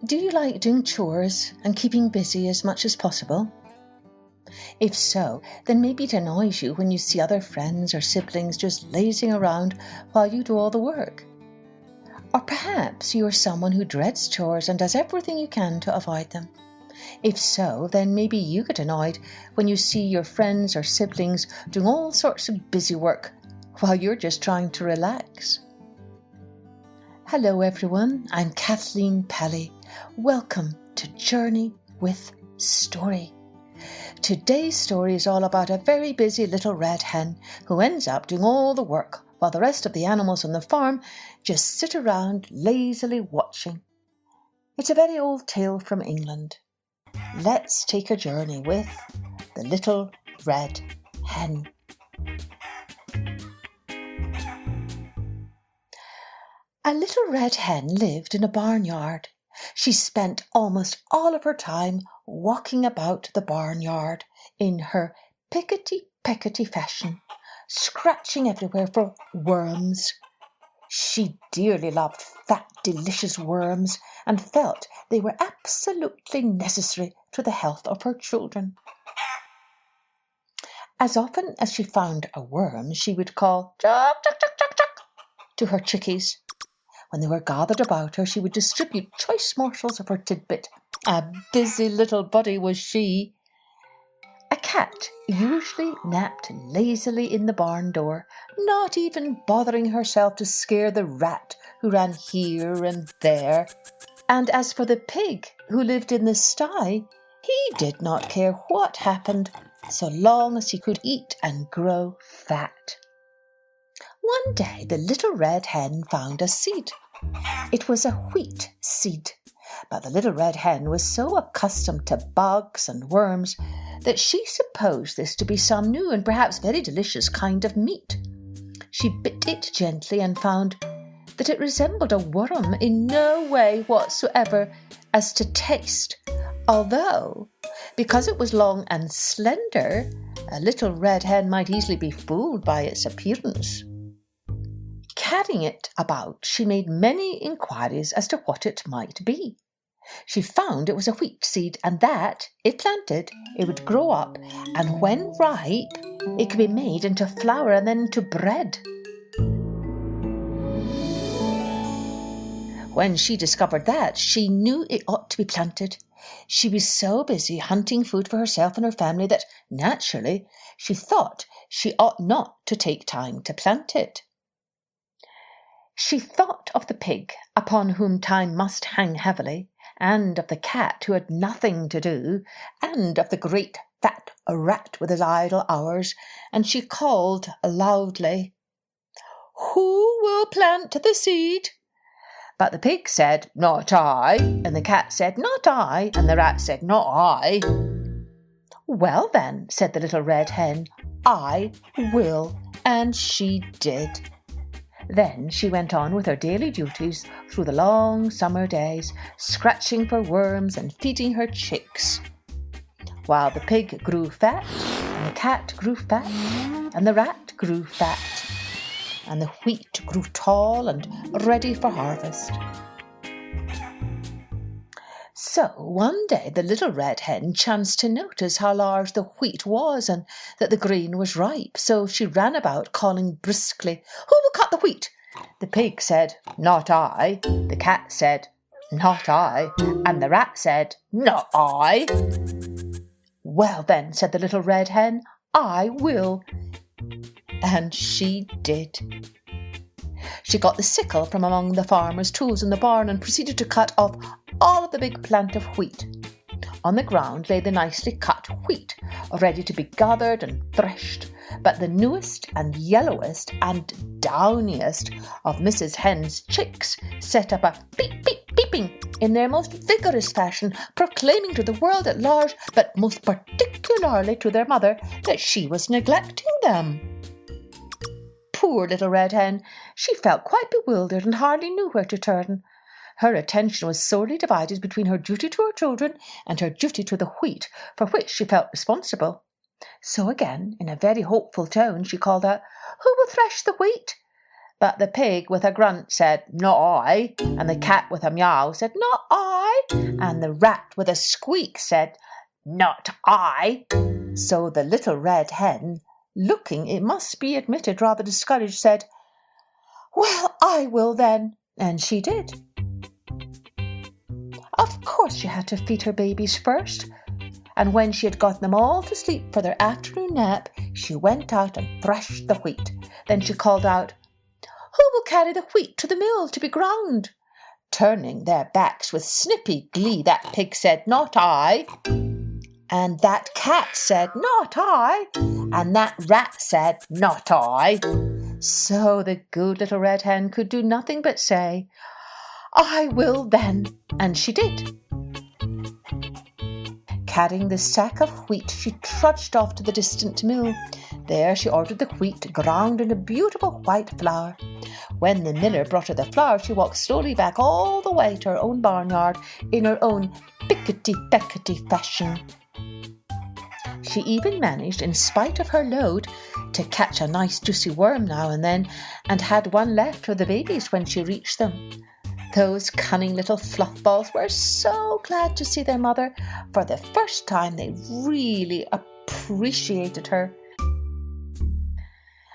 Do you like doing chores and keeping busy as much as possible? If so, then maybe it annoys you when you see other friends or siblings just lazing around while you do all the work. Or perhaps you are someone who dreads chores and does everything you can to avoid them. If so, then maybe you get annoyed when you see your friends or siblings doing all sorts of busy work while you're just trying to relax. Hello everyone, I'm Kathleen Pelly. Welcome to Journey with Story. Today's story is all about a very busy little red hen who ends up doing all the work while the rest of the animals on the farm just sit around lazily watching. It's a very old tale from England. Let's take a journey with the little red hen. A little red hen lived in a barnyard. She spent almost all of her time walking about the barnyard in her pickety-peckety fashion, scratching everywhere for worms. She dearly loved fat, delicious worms and felt they were absolutely necessary to the health of her children. As often as she found a worm, she would call "chuck, chuck, chuck, chuck, chuck" to her chickies. When they were gathered about her, she would distribute choice morsels of her tidbit. A busy little body was she. A cat usually napped lazily in the barn door, not even bothering herself to scare the rat who ran here and there. And as for the pig who lived in the sty, he did not care what happened, so long as he could eat and grow fat. One day the little red hen found a seed. It was a wheat seed, but the little red hen was so accustomed to bugs and worms that she supposed this to be some new and perhaps very delicious kind of meat. She bit it gently and found that it resembled a worm in no way whatsoever as to taste, although, because it was long and slender, a little red hen might easily be fooled by its appearance. Carrying it about, she made many inquiries as to what it might be. She found it was a wheat seed, and that, if planted, it would grow up, and when ripe, it could be made into flour and then into bread. When she discovered that, she knew it ought to be planted. She was so busy hunting food for herself and her family that, naturally, she thought she ought not to take time to plant it. She thought of the pig, upon whom time must hang heavily, and of the cat who had nothing to do, and of the great fat rat with his idle hours, and she called loudly, "Who will plant the seed?" But the pig said, "Not I," and the cat said, "Not I," and the rat said, "Not I." "Well then," said the little red hen, "I will," and she did. Then she went on with her daily duties through the long summer days, scratching for worms and feeding her chicks, while the pig grew fat, and the cat grew fat, and the rat grew fat, and the wheat grew tall and ready for harvest. So one day the little red hen chanced to notice how large the wheat was and that the grain was ripe, so she ran about calling briskly, "Who will cut the wheat?" The pig said, "Not I." The cat said, "Not I." And the rat said, "Not I." "Well then," said the little red hen, "I will." And she did. She got the sickle from among the farmer's tools in the barn and proceeded to cut off all of the big plant of wheat. On the ground lay the nicely cut wheat, ready to be gathered and threshed, but the newest and yellowest and downiest of Mrs. Hen's chicks set up a peep, peep, peeping in their most vigorous fashion, proclaiming to the world at large, but most particularly to their mother, that she was neglecting them. Poor little red hen! She felt quite bewildered and hardly knew where to turn. Her attention was sorely divided between her duty to her children and her duty to the wheat, for which she felt responsible. So again, in a very hopeful tone, she called out, "Who will thresh the wheat?" But the pig with a grunt said, "Not I," and the cat with a meow said, "Not I," and the rat with a squeak said, "Not I." So the little red hen, looking, it must be admitted, rather discouraged, said, "Well, I will then," and she did. Of course she had to feed her babies first, and when she had got them all to sleep for their afternoon nap, she went out and threshed the wheat. Then she called out, "Who will carry the wheat to the mill to be ground?" Turning their backs with snippy glee, that pig said, "Not I." And that cat said, "Not I." And that rat said, "Not I." So the good little red hen could do nothing but say, "I will then," and she did. Carrying the sack of wheat, she trudged off to the distant mill. There she ordered the wheat ground into beautiful white flour. When the miller brought her the flour, she walked slowly back all the way to her own barnyard in her own pickety-peckety fashion. She even managed, in spite of her load, to catch a nice juicy worm now and then, and had one left for the babies when she reached them. Those cunning little fluff balls were so glad to see their mother. For the first time they really appreciated her.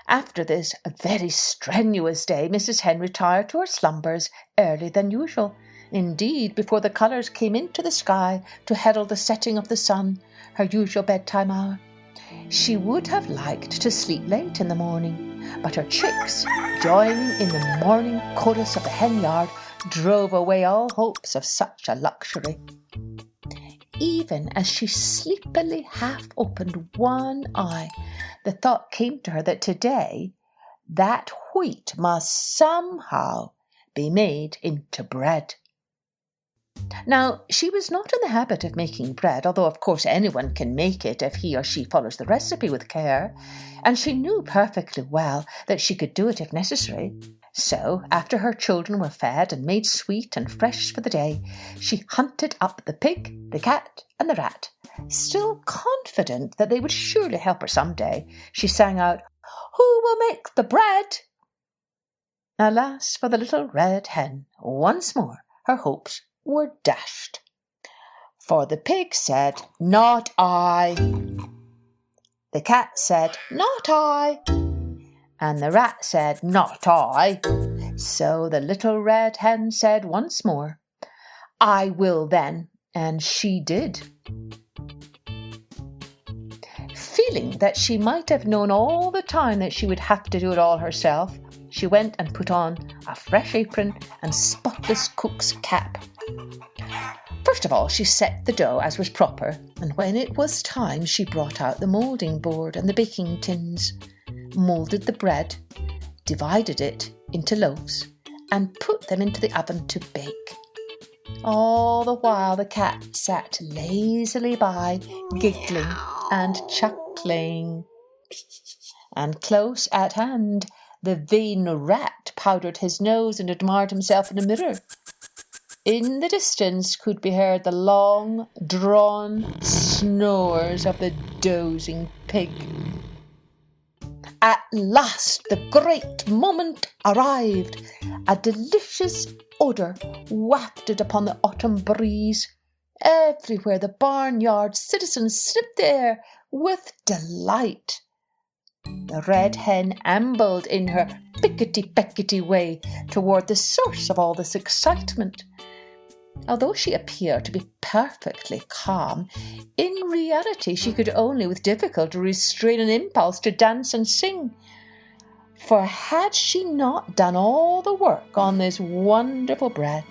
After this very strenuous day, Mrs. Hen retired to her slumbers earlier than usual. Indeed, before the colours came into the sky to herald the setting of the sun, her usual bedtime hour. She would have liked to sleep late in the morning, but her chicks, joining in the morning chorus of the hen yard, drove away all hopes of such a luxury. Even as she sleepily half opened one eye, the thought came to her that today that wheat must somehow be made into bread. Now, she was not in the habit of making bread, although of course anyone can make it if he or she follows the recipe with care, and she knew perfectly well that she could do it if necessary. So, after her children were fed and made sweet and fresh for the day, she hunted up the pig, the cat, and the rat. Still confident that they would surely help her some day, she sang out, "Who will make the bread?" Alas for the little red hen! Once more her hopes were dashed. For the pig said, "Not I." The cat said, "Not I." And the rat said, "Not I." So the little red hen said once more, "I will then," and she did. Feeling that she might have known all the time that she would have to do it all herself, she went and put on a fresh apron and spotless cook's cap. First of all, she set the dough as was proper, and when it was time, she brought out the moulding board and the baking tins, moulded the bread, divided it into loaves, and put them into the oven to bake. All the while the cat sat lazily by, giggling and chuckling. And close at hand, the vain rat powdered his nose and admired himself in a mirror. In the distance could be heard the long, drawn snores of the dozing pig. At last the great moment arrived. A delicious odour wafted upon the autumn breeze. Everywhere the barnyard citizens sniffed the air with delight. The red hen ambled in her pickety-peckety way toward the source of all this excitement. Although she appeared to be perfectly calm, in reality she could only with difficulty restrain an impulse to dance and sing. For had she not done all the work on this wonderful bread?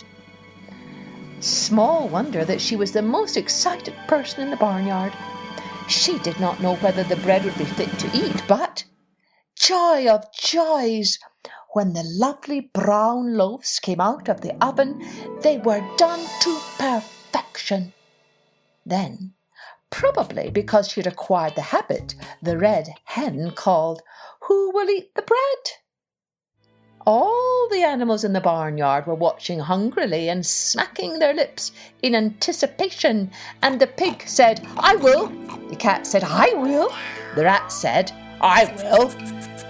Small wonder that she was the most excited person in the barnyard. She did not know whether the bread would be fit to eat, but, joy of joys! When the lovely brown loaves came out of the oven, they were done to perfection. Then, probably because she had acquired the habit, the red hen called, "Who will eat the bread?" All the animals in the barnyard were watching hungrily and smacking their lips in anticipation, and the pig said, "I will." The cat said, "I will." The rat said, "I will."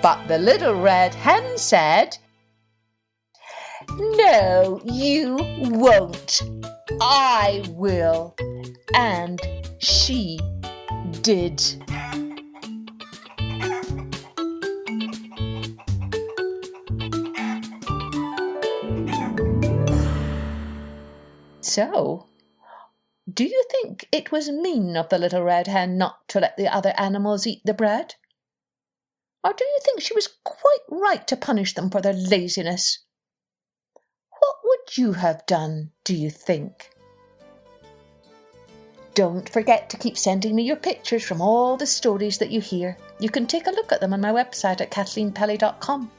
But the little red hen said, No, you won't. I will. And she did. So, do you think it was mean of the little red hen not to let the other animals eat the bread? Or do you think she was quite right to punish them for their laziness? What would you have done, do you think? Don't forget to keep sending me your pictures from all the stories that you hear. You can take a look at them on my website at kathleenpelly.com.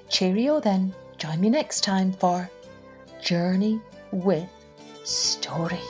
Cheerio then. Join me next time for Journey with Story.